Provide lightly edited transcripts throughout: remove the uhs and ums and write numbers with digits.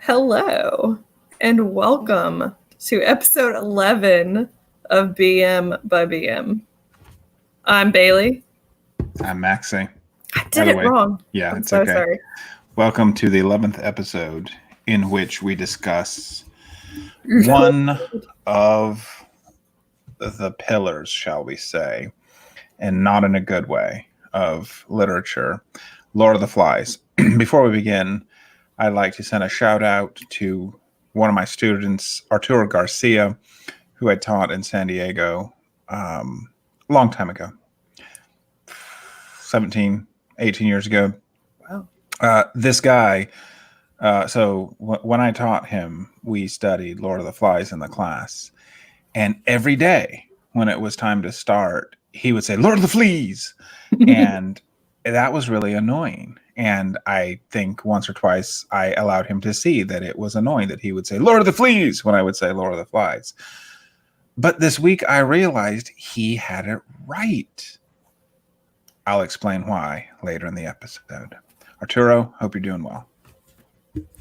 Hello, and welcome to episode 11 of BM by BM. I'm Bailey. I'm Maxie. I did it wrong. Yeah, I'm it's so okay. sorry. Welcome to the 11th episode in which we discuss one of the pillars, shall we say, and not in a good way, of literature, Lord of the Flies. Before we begin, I'd like to send a shout out to one of my students, Arturo Garcia, who I taught in San Diego a long time ago, 17, 18 years ago. Wow. This guy, when I taught him, we studied Lord of the Flies in the class. And every day when it was time to start, he would say, Lord of the Fleas. And that was really annoying. And I think once or twice I allowed him to see that it was annoying that he would say, Lord of the Fleas, when I would say Lord of the Flies. But this week I realized he had it right. I'll explain why later in the episode. Arturo, hope you're doing well.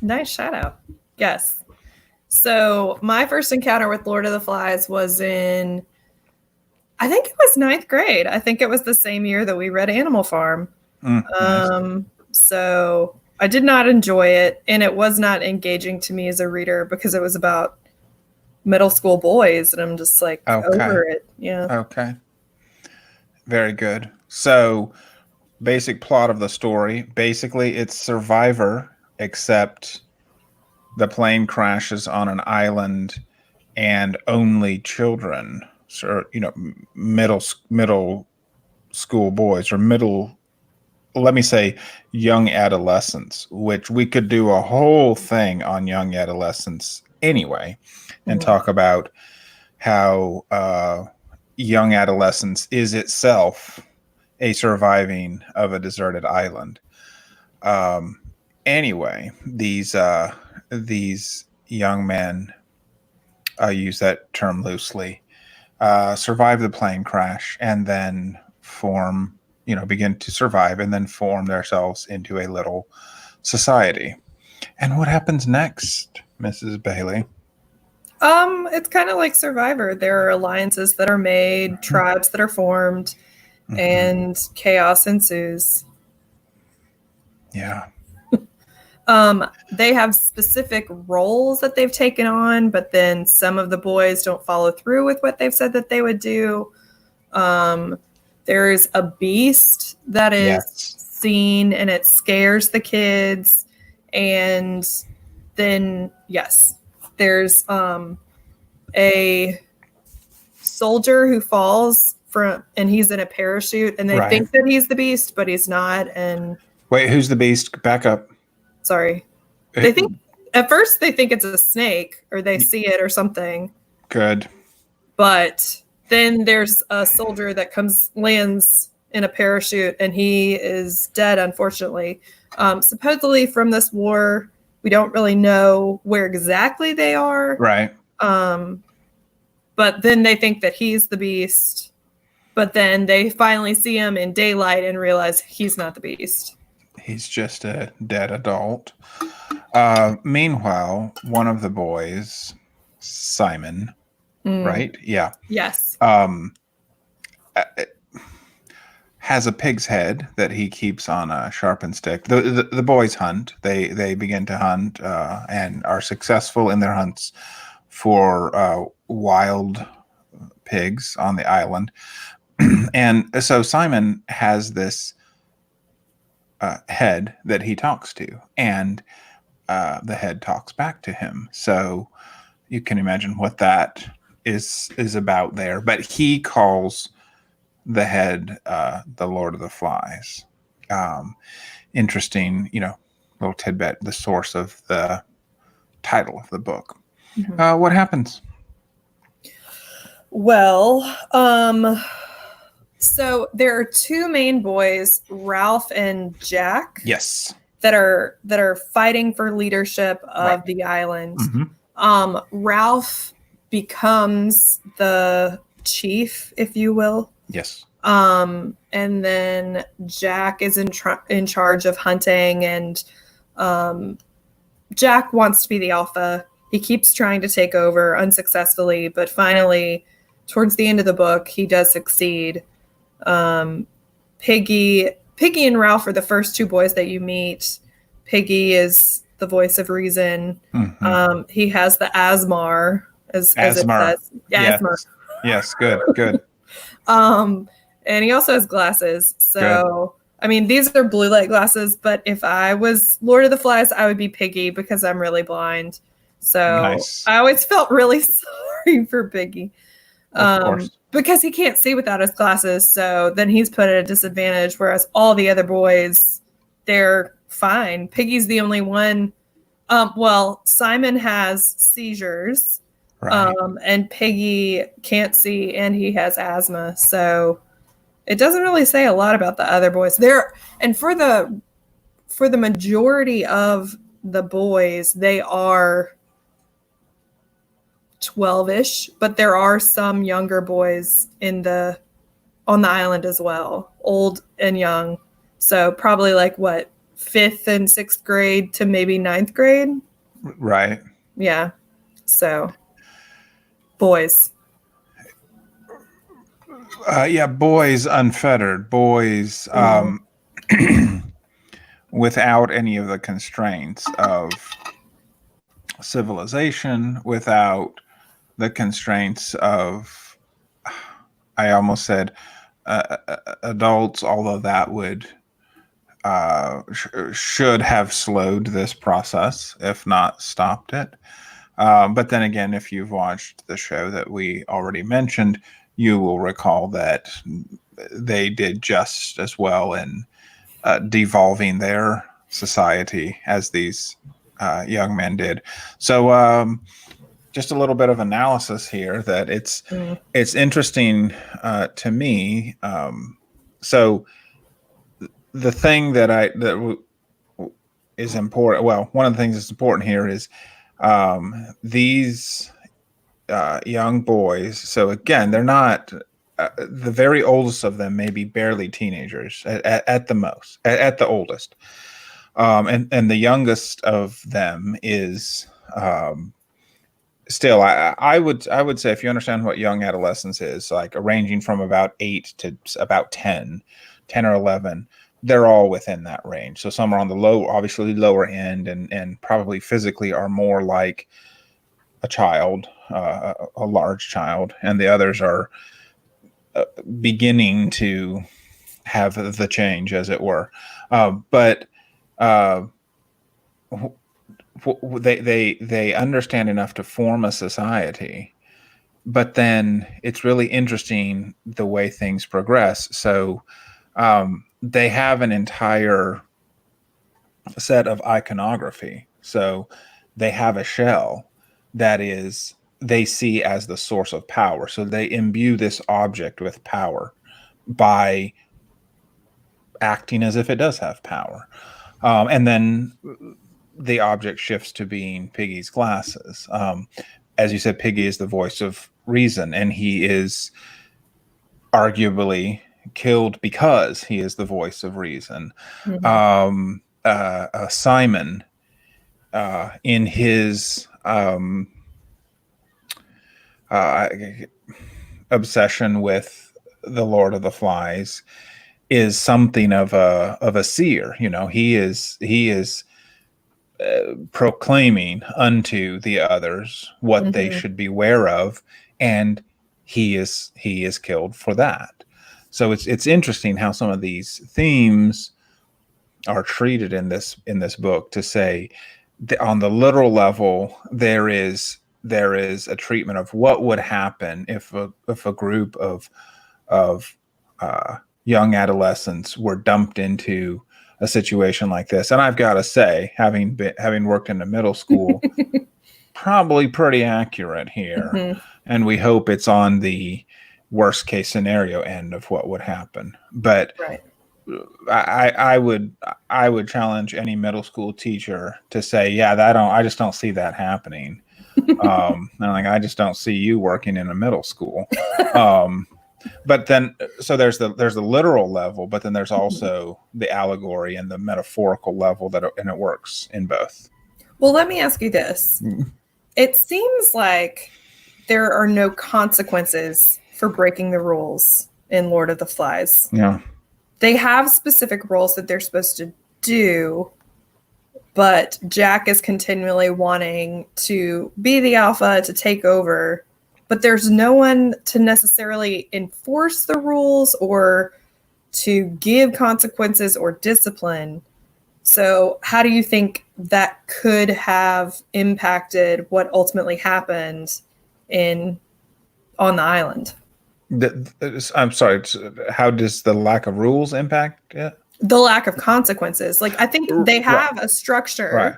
Nice shout out. Yes. So my first encounter with Lord of the Flies was in, I think it was 9th grade. I think it was the same year that we read Animal Farm. Nice. So I did not enjoy it, and it was not engaging to me as a reader because it was about middle school boys, and I'm just like over it. Yeah. Okay. Very good. So, basic plot of the story. Basically, it's Survivor, except the plane crashes on an island and only children, so, middle school boys or let me say young adolescents, which we could do a whole thing on young adolescents anyway, and talk about how young adolescence is itself a surviving of a deserted island. Anyway, these young men, I use that term loosely, survive the plane crash and then begin to survive and then form themselves into a little society. And what happens next, Mrs. Bailey? It's kind of like Survivor. There are alliances that are made, tribes that are formed, and chaos ensues. Yeah. They have specific roles that they've taken on, but then some of the boys don't follow through with what they've said that they would do. There's a beast that is seen and it scares the kids. And then, yes, there's a soldier who falls and he's in a parachute, and they think that he's the beast, but he's not. And wait, who's the beast? Back up. Sorry. They think at first they think it's a snake, or they see it or something. Good. But then there's a soldier that lands in a parachute, and he is dead, unfortunately. Supposedly from this war, we don't really know where exactly they are. Right. But then they think that he's the beast. But then they finally see him in daylight and realize he's not the beast. He's just a dead adult. Meanwhile, one of the boys, Simon, right? Yeah. Yes. Has a pig's head that he keeps on a sharpened stick. The boys hunt. They begin to hunt and are successful in their hunts for wild pigs on the island. And so Simon has this head that he talks to, and the head talks back to him. So you can imagine what that is about there. But he calls the head the Lord of the Flies. Interesting, little tidbit, the source of the title of the book. What happens? Well, so there are two main boys, Ralph and Jack. Yes. That are fighting for leadership of the island. Ralph becomes the chief, if you will. Yes. And then Jack is in charge of hunting and Jack wants to be the alpha. He keeps trying to take over unsuccessfully, but finally, towards the end of the book, he does succeed. Piggy and Ralph are the first two boys that you meet. Piggy is the voice of reason. Mm-hmm. He has the Asmar, as it says. Yeah, Asmar. Yes, good. And he also has glasses. So, good. I mean, these are blue light glasses, but if I was Lord of the Flies, I would be Piggy because I'm really blind. So nice. I always felt really sorry for Piggy. Of course. Because he can't see without his glasses. So then he's put at a disadvantage, whereas all the other boys, they're fine. Piggy's the only one. Well, Simon has seizures. Right. And Piggy can't see and he has asthma. So it doesn't really say a lot about the other boys there. And for the majority of the boys, they are 12-ish, but there are some younger boys on the island as well, old and young. So probably like what, 5th and 6th grade to maybe 9th grade. Right. Yeah. So boys. Boys unfettered, boys without any of the constraints of civilization, without the constraints of, I almost said adults, although that would should have slowed this process, if not stopped it. But then again, if you've watched the show that we already mentioned, you will recall that they did just as well in devolving their society as these young men did. So just a little bit of analysis here that it's interesting to me. So the thing that is important, well, one of the things that's important here is these young boys. So again, they're not the very oldest of them, maybe barely teenagers at the most, at the oldest. And the youngest of them is still, I would say, if you understand what young adolescence is, like ranging from about 8 to about 10 or 11, they're all within that range. So some are on the obviously lower end, and probably physically are more like a child, a large child, and the others are beginning to have the change, as it were. But they understand enough to form a society. But then it's really interesting the way things progress. So they have an entire set of iconography. So they have a shell that is they see as the source of power. So they imbue this object with power by acting as if it does have power. And then the object shifts to being Piggy's glasses. As you said, Piggy is the voice of reason, and he is arguably killed because he is the voice of reason. Mm-hmm. Simon, in his obsession with the Lord of the Flies, is something of a seer. You know, he is proclaiming unto the others what they should beware of, and he is killed for that. So it's interesting how some of these themes are treated in this book, to say on the literal level there is a treatment of what would happen if a group of young adolescents were dumped into a situation like this. And I've got to say, having worked in the middle school, probably pretty accurate here. Mm-hmm. And we hope it's on the worst case scenario end of what would happen. But right. I would challenge any middle school teacher to say, yeah, I just don't see that happening. And I just don't see you working in a middle school. But then, so there's the literal level, but then there's also the allegory and the metaphorical level and it works in both. Well, let me ask you this. It seems like there are no consequences for breaking the rules in Lord of the Flies. Yeah. They have specific roles that they're supposed to do, but Jack is continually wanting to be the alpha, to take over, but there's no one to necessarily enforce the rules or to give consequences or discipline. So, how do you think that could have impacted what ultimately happened on the island? I'm sorry. How does the lack of rules impact it? The lack of consequences. Like, I think they have a structure, right,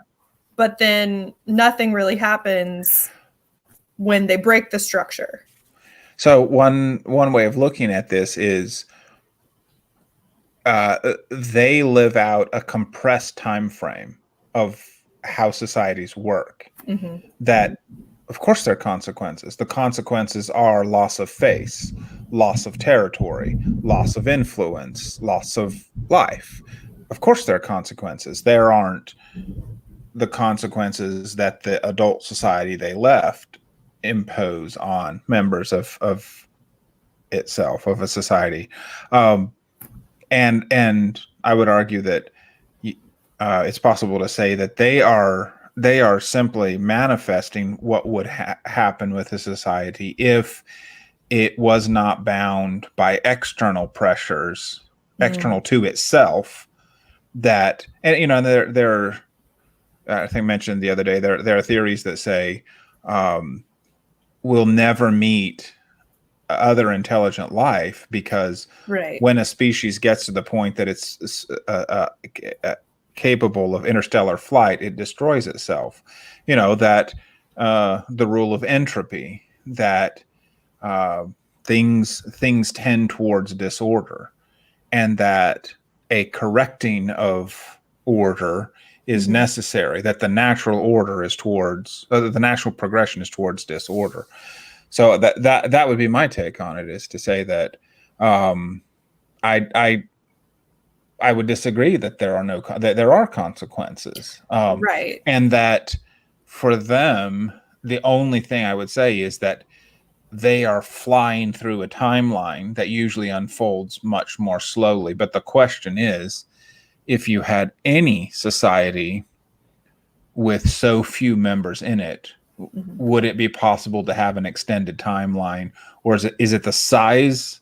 but then nothing really happens when they break the structure. So one way of looking at this is they live out a compressed time frame of how societies work. Mm-hmm. That, of course, there are consequences. The consequences are loss of face, loss of territory, loss of influence, loss of life. Of course, there are consequences. There aren't the consequences that the adult society they left impose on members of itself, of a society. And I would argue that it's possible to say that they are simply manifesting what would happen with a society if it was not bound by external pressures, external to itself. That, and there I think I mentioned the other day, there are theories that say we'll never meet other intelligent life because when a species gets to the point that it's capable of interstellar flight, it destroys itself. That the rule of entropy, that things tend towards disorder, and that a correcting of order is necessary, that the natural order is towards the natural progression is towards disorder. So that would be my take on it, is to say that I would disagree that there are consequences, Right. and that for them the only thing I would say is that they are flying through a timeline that usually unfolds much more slowly. But the question is, if you had any society with so few members in it, would it be possible to have an extended timeline, or is it the size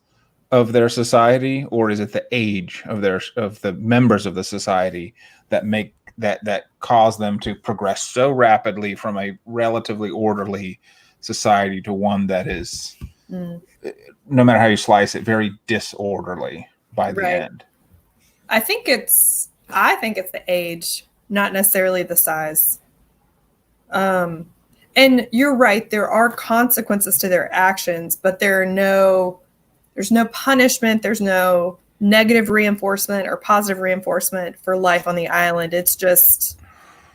of their society, or is it the age of the members of the society that cause them to progress so rapidly from a relatively orderly society to one that is, no matter how you slice it, very disorderly by the end? I think it's the age, not necessarily the size. And you're right, there are consequences to their actions, but there's no punishment, there's no negative reinforcement or positive reinforcement for life on the island. It's just,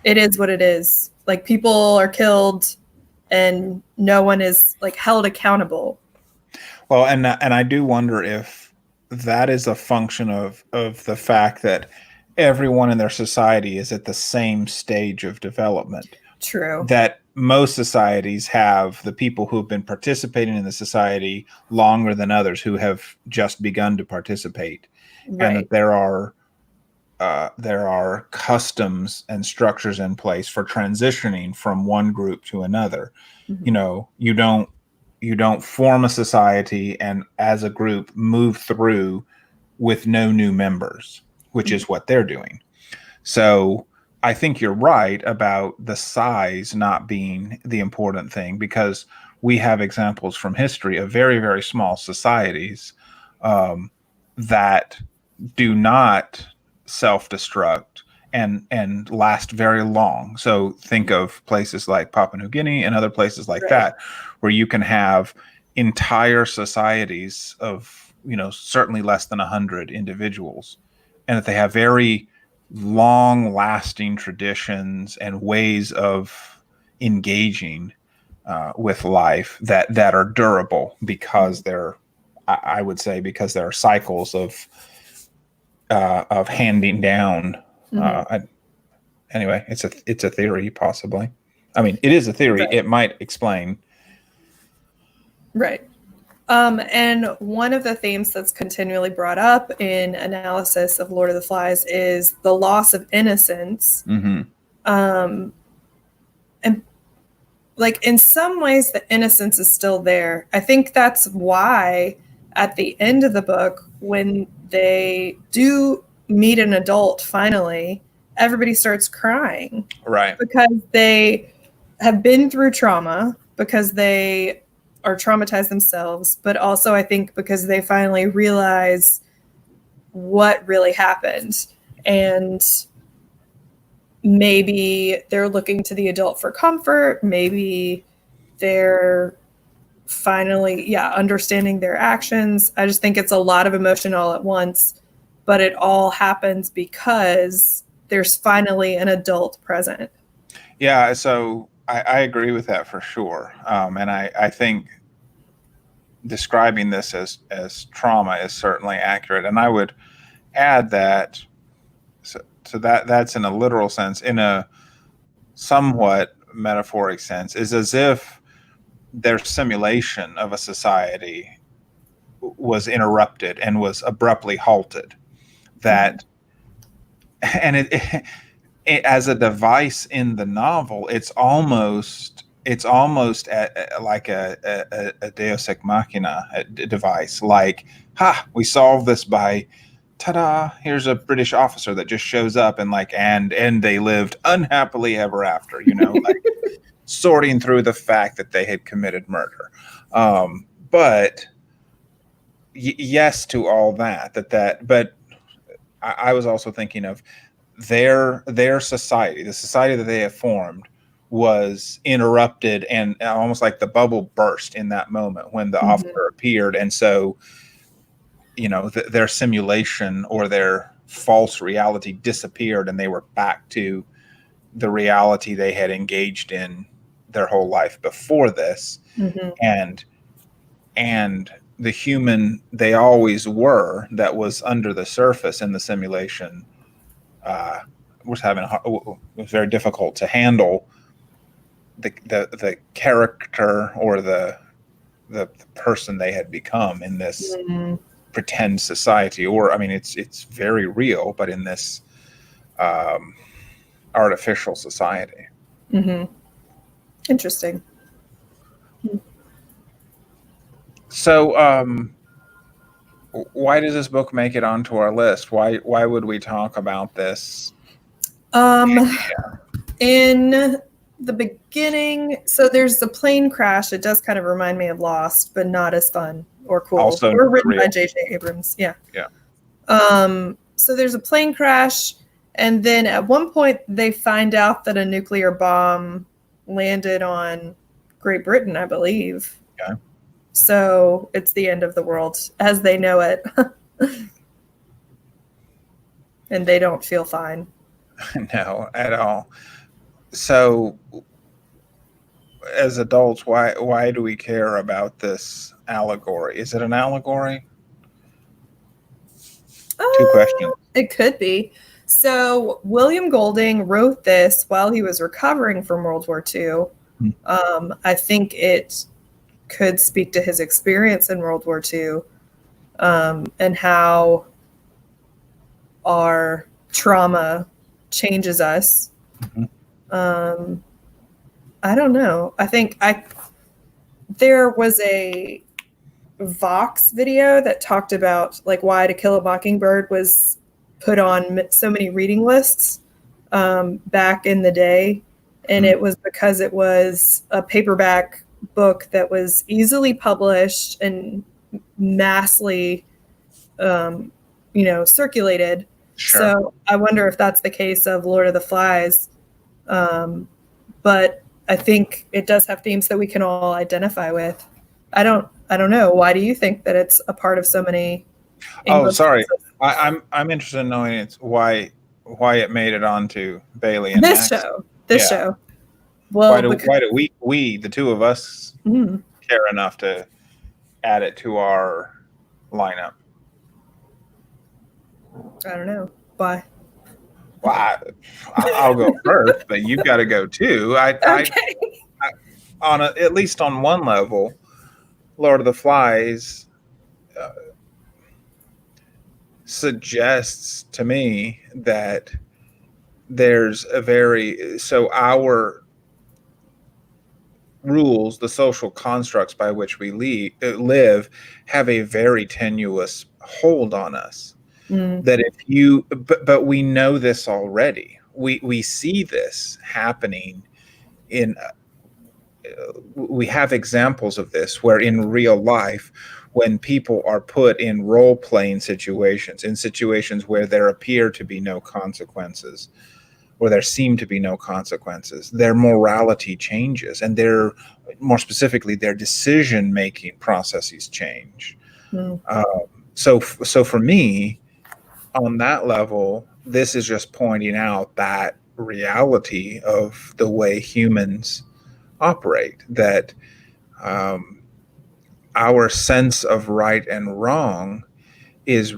it is what it is. Like, people are killed and no one is like held accountable. Well, and I do wonder if that is a function of the fact that everyone in their society is at the same stage of development. True. That most societies have the people who have been participating in the society longer than others who have just begun to participate, and that there are customs and structures in place for transitioning from one group to another. You don't form a society and as a group move through with no new members, which is what they're doing. So I think you're right about the size not being the important thing, because we have examples from history of very, very small societies that do not self-destruct and last very long. So think of places like Papua New Guinea and other places like that, where you can have entire societies of, certainly less than 100 individuals, and that they have very long-lasting traditions and ways of engaging with life that are durable, because I would say, because there are cycles of handing down. anyway, it's a theory, possibly. I mean, it is a theory. Right. It might explain. Right. And one of the themes that's continually brought up in analysis of Lord of the Flies is the loss of innocence. Mm-hmm. And like in some ways, the innocence is still there. I think that's why at the end of the book, when they do meet an adult finally, everybody starts crying. Right. Because they have been through trauma, because they are traumatized themselves, but also I think because they finally realize what really happened. And maybe they're looking to the adult for comfort. Maybe they're finally, understanding their actions. I just think it's a lot of emotion all at once, but it all happens because there's finally an adult present. Yeah, so I agree with that for sure. And I think describing this as trauma is certainly accurate. And I would add that, so that's in a literal sense. In a somewhat metaphoric sense, is as if their simulation of a society was interrupted and was abruptly halted. That, and it as a device in the novel, it's almost like a Deus ex machina device. Like, we solved this by, ta-da! Here's a British officer that just shows up and and they lived unhappily ever after. Like sorting through the fact that they had committed murder. But yes to all that. But I was also thinking of their society, the society that they have formed, was interrupted, and almost like the bubble burst in that moment when the officer appeared. And so, their simulation or their false reality disappeared, and they were back to the reality they had engaged in their whole life before this. And the human they always were, that was under the surface in the simulation, was very difficult to handle the character or the person they had become in this pretend society. Or, I mean, it's very real, but in this artificial society. Interesting. So, why does this book make it onto our list? Why would we talk about this? In the beginning, so there's the plane crash. It does kind of remind me of Lost, but not as fun or cool. Also or written by J.J. Abrams. Yeah. So there's a plane crash, and then at one point they find out that a nuclear bomb landed on Great Britain, I believe. Yeah. So it's the end of the world as they know it. And they don't feel fine. No, at all. So, as adults, why do we care about this allegory? Is it an allegory? Two questions. It could be. So William Golding wrote this while he was recovering from World War II. I think it could speak to his experience in World War II, and how our trauma changes us. I don't know. I think there was a Vox video that talked about like why To Kill a Mockingbird was put on so many reading lists back in the day. And it was because it was a paperback book that was easily published and massively, circulated. Sure. So I wonder if that's the case of Lord of the Flies. But I think it does have themes that we can all identify with. I don't know. Why do you think that it's a part of so many English sorry. I'm interested in knowing why it made it onto Bailey and this Max. show. Well, why do we the two of us care enough to add it to our lineup? I don't know. Why? I'll go first, but you've got to go too. Okay. At least on one level, Lord of the Flies suggests to me that there's our rules, the social constructs by which we live, have a very tenuous hold on us. Mm. That but we know this already. We see this happening in. We have examples of this where in real life, when people are put in role playing situations, in situations where there appear to be no consequences, or there seem to be no consequences, their morality changes, and more specifically, their decision making processes change. Mm. So for me, on that level, this is just pointing out that reality of the way humans operate, that our sense of right and wrong is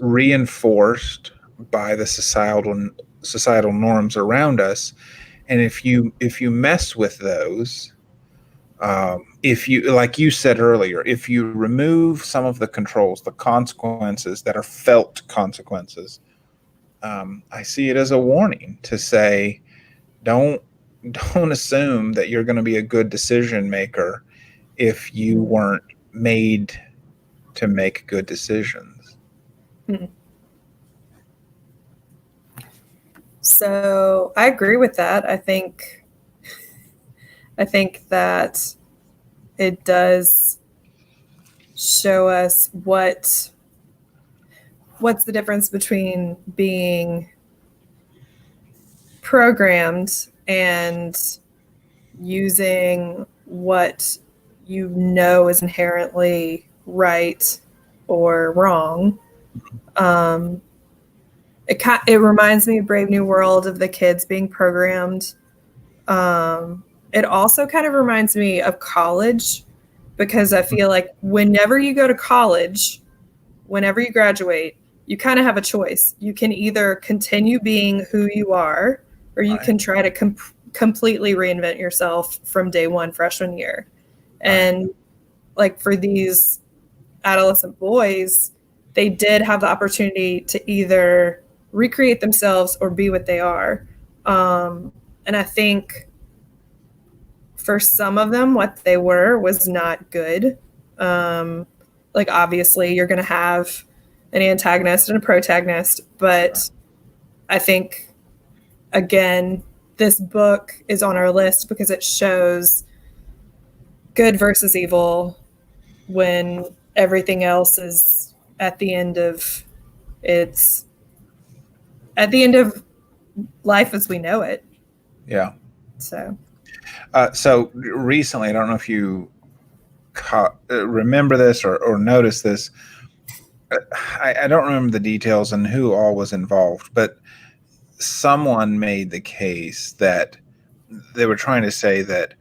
reinforced by the societal norms around us, and if you mess with those, if you, like you said earlier, if you remove some of the controls, the consequences that are felt consequences, I see it as a warning to say, don't assume that you're going to be a good decision maker if you weren't made to make good decisions. Mm. So I agree with that. I think that it does show us what's the difference between being programmed and using what you know is inherently right or wrong. It reminds me of Brave New World, of the kids being programmed. It also kind of reminds me of college, because I feel like whenever you go to college, whenever you graduate, you kind of have a choice. You can either continue being who you are, or you can try to completely reinvent yourself from day one, freshman year. And like for these adolescent boys, they did have the opportunity to either recreate themselves or be what they are. And I think for some of them, what they were was not good. Like obviously you're going to have an antagonist and a protagonist, but I think, again, this book is on our list because it shows good versus evil when everything else is at the end of life as we know it. Yeah. So recently, I don't know if you remember this or notice this. I don't remember the details and who all was involved, but someone made the case that they were trying to say that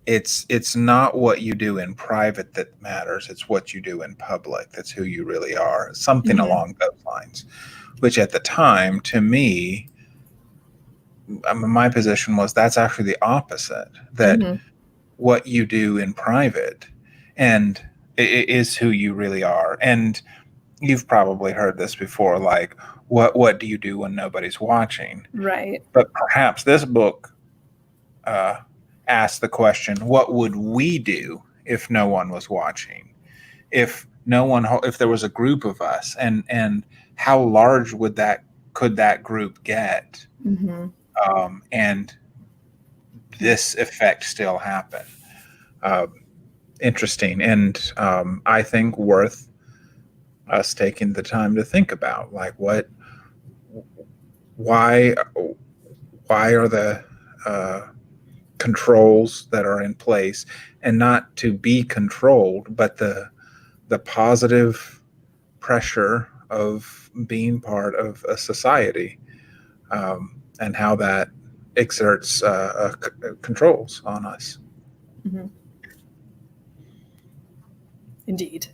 it's not what you do in private that matters, it's what you do in public that's who you really are, something along those lines, which at the time, to me, my position was that's actually the opposite, that what you do in private and it is who you really are. And you've probably heard this before, like what do you do when nobody's watching? Right. But perhaps this book asks the question, what would we do if no one was watching? If there was a group of us, and how large could that group get? And this effect still happen? Interesting, and I think worth us taking the time to think about, like why are the controls that are in place, and not to be controlled, but the positive pressure of being part of a society, and how that exerts controls on us. Indeed.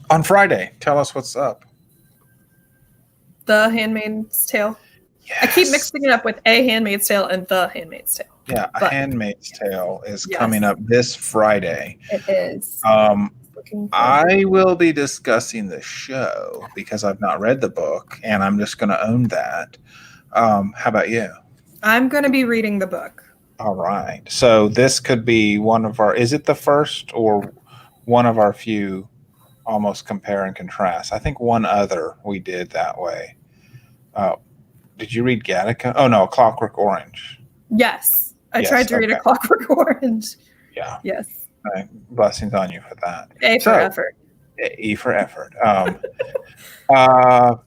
On Friday, tell us what's up. The Handmaid's Tale. Yes. I keep mixing it up with A Handmaid's Tale and The Handmaid's Tale. Yeah, A But Handmaid's Tale is coming up this Friday. it is. I will be discussing the show because I've not read the book, and I'm just going to own that. How about you? I'm going to be reading the book. All right. So this could be one of our, is it the first or one of our few almost compare and contrast? I think one other we did that way. Did you read Gattaca? Oh, no, Clockwork Orange. Yes. I tried to read A Clockwork Orange. Yeah. Yes. Right. Blessings on you for that. A for effort. E for effort.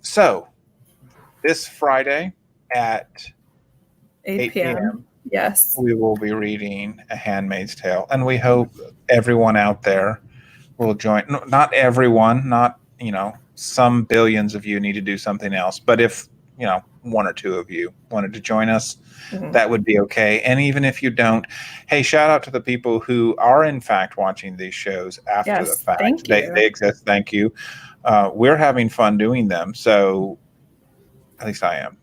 So this Friday at 8 p.m. Yes. we will be reading A Handmaid's Tale, and we hope everyone out there will join. No, not everyone, not, some billions of you need to do something else, but if, one or two of you wanted to join us, that would be okay. And even if you don't, hey, shout out to the people who are in fact watching these shows after the fact. Thank you. They exist. Thank you. We're having fun doing them. So at least I am.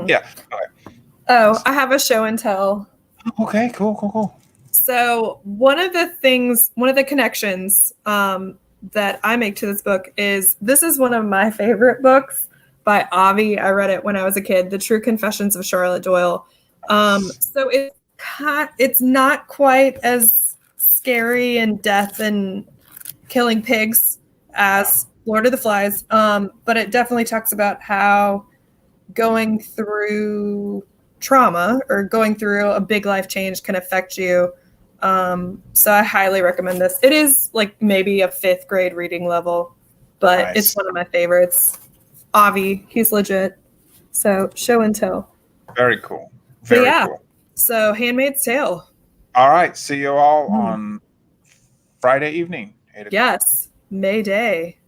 Yeah. Okay. Oh, I have a show and tell. Okay, cool. So one of the connections that I make to this book is one of my favorite books by Avi. I read it when I was a kid, The True Confessions of Charlotte Doyle. So it's not quite as scary and death and killing pigs as Lord of the Flies, but it definitely talks about how going through trauma or going through a big life change can affect you. So I highly recommend this. It is like maybe a 5th grade reading level, but It's one of my favorites. Avi, he's legit. So show and tell. Very cool. Very cool. So Handmaid's Tale. All right. See you all on Friday evening. 8 o'clock. Yes. May Day.